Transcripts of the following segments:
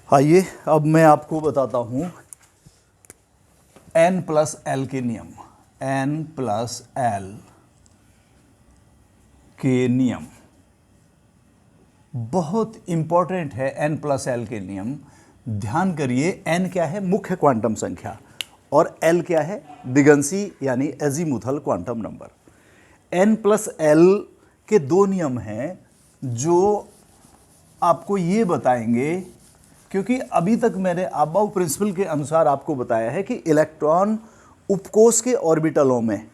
आइए अब मैं आपको बताता हूँ n+l के नियम। n+l के नियम बहुत इंपॉर्टेंट है। n+l के नियम ध्यान करिए। n क्या है? मुख्य क्वांटम संख्या, और l क्या है? दिगंसी यानी एजीमुथल क्वांटम नंबर। n+l के दो नियम हैं जो आपको ये बताएंगे, क्योंकि अभी तक मैंने अबाउ प्रिंसिपल के अनुसार आपको बताया है कि इलेक्ट्रॉन उपकोष के ऑर्बिटलों में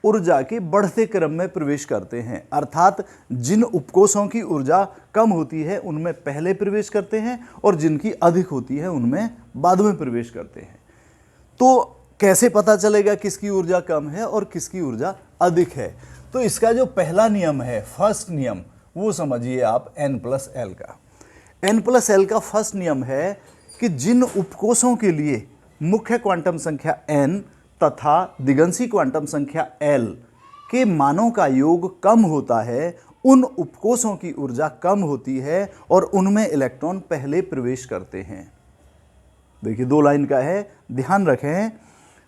ऊर्जा के बढ़ते क्रम में प्रवेश करते हैं, अर्थात जिन उपकोषों की ऊर्जा कम होती है उनमें पहले प्रवेश करते हैं और जिनकी अधिक होती है उनमें बाद में प्रवेश करते हैं। तो कैसे पता चलेगा किसकी ऊर्जा कम है और किसकी ऊर्जा अधिक है? तो इसका जो पहला नियम है, फर्स्ट नियम, वो समझिए आप n+l का। n+l का फर्स्ट नियम है कि जिन उपकोषों के लिए मुख्य क्वांटम संख्या n तथा दिगंसी क्वांटम संख्या l के मानों का योग कम होता है, उन उपकोषों की ऊर्जा कम होती है और उनमें इलेक्ट्रॉन पहले प्रवेश करते हैं। देखिए, दो लाइन का है, ध्यान रखें।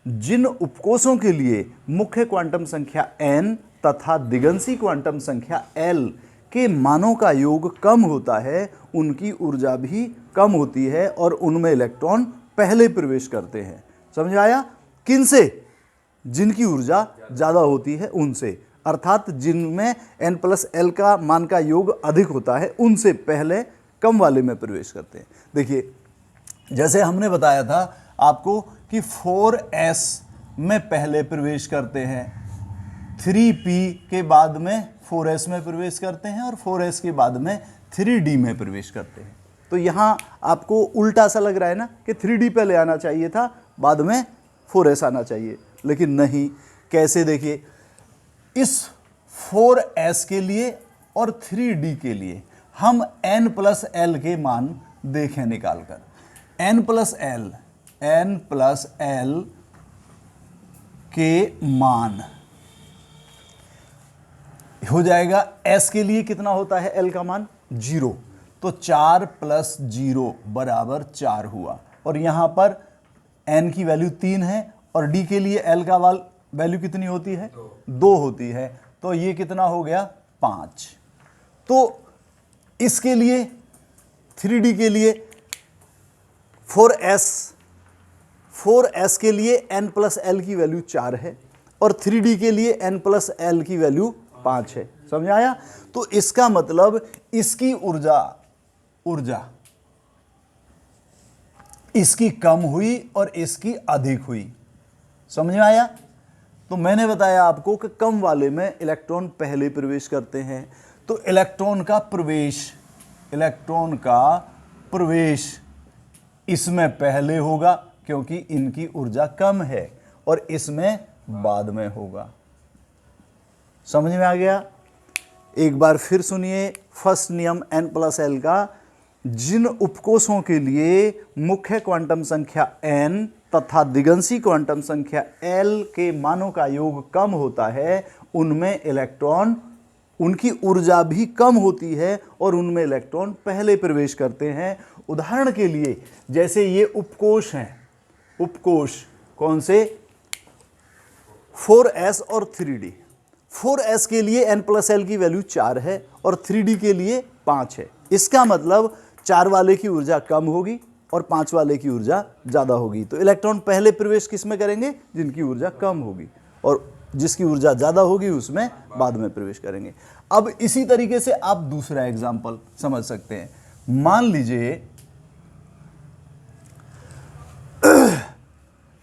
जिन उपकोषों के लिए मुख्य क्वांटम संख्या n तथा दिगंसी क्वांटम संख्या l के मानों का योग कम होता है, उनकी ऊर्जा भी कम होती है और उनमें इलेक्ट्रॉन पहले प्रवेश करते हैं। समझ आया? किनसे? जिनकी ऊर्जा ज़्यादा होती है उनसे, अर्थात जिनमें n+l का मान का योग अधिक होता है उनसे पहले कम वाले में प्रवेश करते हैं। देखिए, जैसे हमने बताया था आपको कि 4s में पहले प्रवेश करते हैं, 3p के बाद में 4s में प्रवेश करते हैं और 4s के बाद में 3d में प्रवेश करते हैं। तो यहाँ आपको उल्टा सा लग रहा है ना कि 3d पहले आना चाहिए था, बाद में 4s आना चाहिए, लेकिन नहीं। कैसे? देखिए, इस 4s के लिए और 3d के लिए हम n+l के मान देखें निकालकर। n+l के मान हो जाएगा, s के लिए कितना होता है l का मान? 0। तो 4 + 0 = 4 हुआ, और यहाँ पर n की वैल्यू 3 है और d के लिए l का वैल्यू कितनी होती है? 2 होती है। तो ये कितना हो गया? 5। तो इसके लिए 3d के लिए 4s के लिए n+l की वैल्यू 4 है और 3d के लिए n+l की वैल्यू 5 है। समझ आया? तो इसका मतलब इसकी ऊर्जा इसकी कम हुई और इसकी अधिक हुई। समझ में आया? तो मैंने बताया आपको कि कम वाले में इलेक्ट्रॉन पहले प्रवेश करते हैं, तो इलेक्ट्रॉन का प्रवेश इसमें पहले होगा क्योंकि इनकी ऊर्जा कम है, और इसमें बाद में होगा। समझ में आ गया? एक बार फिर सुनिए फर्स्ट नियम n+l का। जिन उपकोषों के लिए मुख्य क्वांटम संख्या n तथा दिगंसी क्वांटम संख्या l के मानों का योग कम होता है, उनमें इलेक्ट्रॉन, उनकी ऊर्जा भी कम होती है और उनमें इलेक्ट्रॉन पहले प्रवेश करते हैं। उदाहरण के लिए, जैसे ये उपकोष हैं, उपकोष कौन से? 4s और 3d। 4s के लिए n+l की वैल्यू 4 है और 3d के लिए 5 है। इसका मतलब 4 वाले की ऊर्जा कम होगी और 5 वाले की ऊर्जा ज़्यादा होगी। तो इलेक्ट्रॉन पहले प्रवेश किस में करेंगे? जिनकी ऊर्जा कम होगी, और जिसकी ऊर्जा ज़्यादा होगी उसमें बाद में प्रवेश करेंगे। अब इसी तरीके से आप दूसरा एग्जाम्पल समझ सकते हैं। मान लीजिए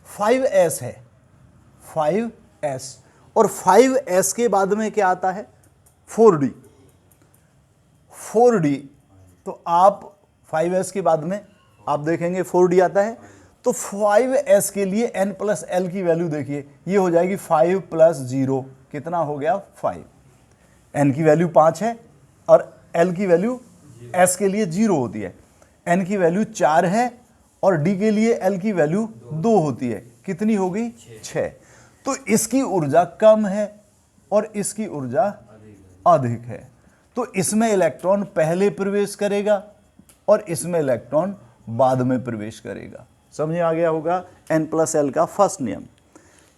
5s है, 5s, और 5s के बाद में क्या आता है? 4d। 4d, तो आप 5s के बाद में आप देखेंगे 4d आता है। तो 5s के लिए n+l की वैल्यू देखिए, ये हो जाएगी 5 + 0, कितना हो गया? 5। n की वैल्यू 5 है और l की वैल्यू s के लिए 0 होती है। n की वैल्यू 4 है और d के लिए l की वैल्यू 2 होती है। कितनी हो गई? 6। तो इसकी ऊर्जा कम है और इसकी ऊर्जा अधिक है। तो इसमें इलेक्ट्रॉन पहले प्रवेश करेगा और इसमें इलेक्ट्रॉन बाद में प्रवेश करेगा। समझ आ गया होगा n+l का फर्स्ट नियम।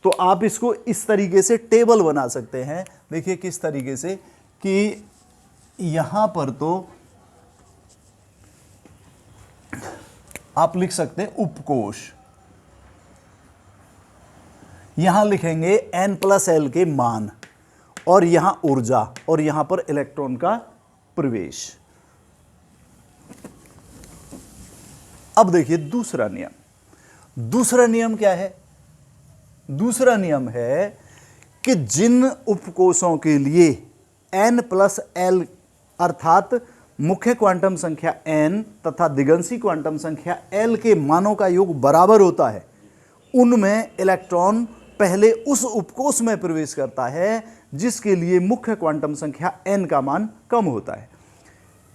तो आप इसको इस तरीके से टेबल बना सकते हैं। देखिए किस तरीके से कि यहां पर तो आप लिख सकते हैं उपकोष, यहां लिखेंगे n+l के मान, और यहां ऊर्जा, और यहां पर इलेक्ट्रॉन का प्रवेश। अब देखिए दूसरा नियम। दूसरा नियम क्या है? दूसरा नियम है कि जिन उपकोषों के लिए n+l अर्थात मुख्य क्वांटम संख्या n तथा दिगंशी क्वांटम संख्या l के मानों का योग बराबर होता है, उनमें इलेक्ट्रॉन पहले उस उपकोष में प्रवेश करता है जिसके लिए मुख्य क्वांटम संख्या n का मान कम होता है।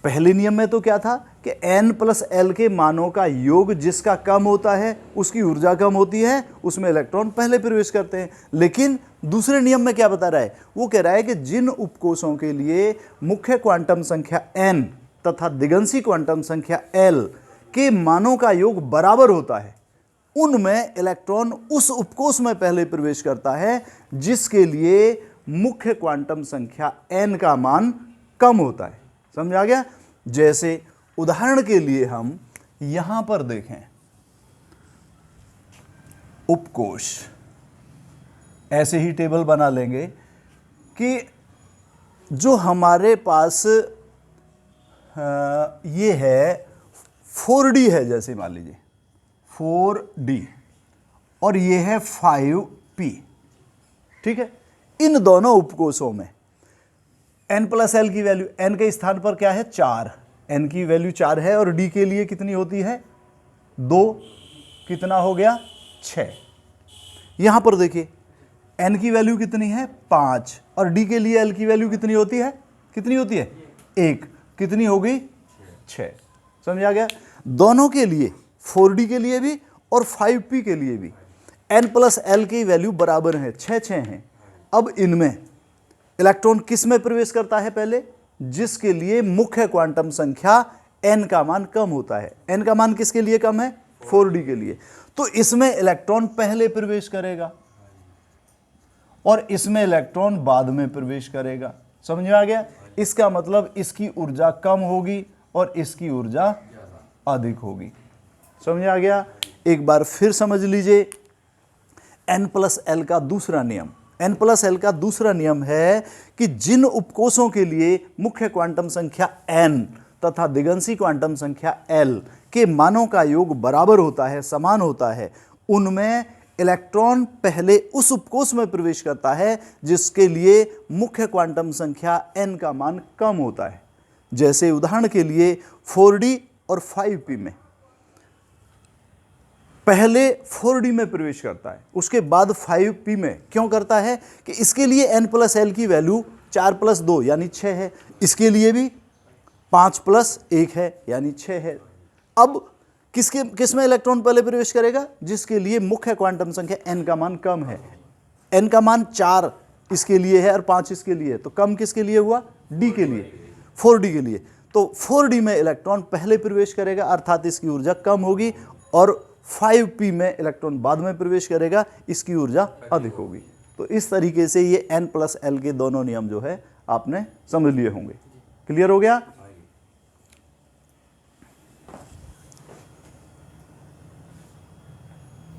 पहले नियम में तो क्या था कि n+l के मानों का योग जिसका कम होता है उसकी ऊर्जा कम होती है, उसमें इलेक्ट्रॉन पहले प्रवेश करते हैं। लेकिन दूसरे नियम में क्या बता रहा है? वो कह रहा है कि जिन उपकोषों के लिए मुख्य क्वांटम संख्या n तथा दिगंशी क्वांटम संख्या l के मानों का योग बराबर होता है, उनमें इलेक्ट्रॉन उस उपकोष में पहले प्रवेश करता है जिसके लिए मुख्य क्वांटम संख्या n का मान कम होता है। समझ आ गया? जैसे उदाहरण के लिए हम यहां पर देखें, उपकोष ऐसे ही टेबल बना लेंगे कि जो हमारे पास ये है 4D है, जैसे मान लीजिए 4D, और ये है 5P। ठीक है, इन दोनों उपकोषों में n+l की वैल्यू, n के स्थान पर क्या है 4, n की वैल्यू 4 है, और d के लिए कितनी होती है 2, कितना हो गया 6। यहां पर देखिए n की वैल्यू कितनी है 5, और d के लिए l की वैल्यू कितनी होती है 1, कितनी हो गई 6। समझ आ गया? दोनों के लिए 4D के लिए भी और 5P के लिए भी n+l की वैल्यू बराबर है, 6 हैं। अब इनमें इलेक्ट्रॉन किस में प्रवेश करता है? पहले जिसके लिए मुख्य क्वांटम संख्या n का मान कम होता है। n का मान किसके लिए कम है? 4D के लिए। तो इसमें इलेक्ट्रॉन पहले प्रवेश करेगा और इसमें इलेक्ट्रॉन बाद में प्रवेश करेगा। समझ में आ गया? इसका मतलब इसकी ऊर्जा कम होगी और इसकी ऊर्जा अधिक होगी। समझ आ गया? एक बार फिर समझ लीजिए n+l का दूसरा नियम। n+l का दूसरा नियम है कि जिन उपकोषों के लिए मुख्य क्वांटम संख्या n तथा दिगंशी क्वांटम संख्या l के मानों का योग बराबर होता है, समान होता है, उनमें इलेक्ट्रॉन पहले उस उपकोष में प्रवेश करता है जिसके लिए मुख्य क्वांटम संख्या n का मान कम होता है। जैसे उदाहरण के लिए 4D और 5P में पहले 4D में प्रवेश करता है, उसके बाद 5P में क्यों करता है कि इसके लिए n+l की वैल्यू 4+2 यानी 6 है, इसके लिए भी 5+1 है यानी 6 है। अब किस में इलेक्ट्रॉन पहले प्रवेश करेगा? जिसके लिए मुख्य क्वांटम संख्या n का मान कम है। n का मान 4 इसके लिए है और 5 इसके लिए है, तो कम किसके लिए हुआ? d के लिए, 4D के लिए। तो 4D में इलेक्ट्रॉन पहले प्रवेश करेगा अर्थात इसकी ऊर्जा कम होगी, और 5P में इलेक्ट्रॉन बाद में प्रवेश करेगा, इसकी ऊर्जा अधिक होगी। तो इस तरीके से ये n+l के दोनों नियम जो है आपने समझ लिए होंगे। क्लियर हो गया?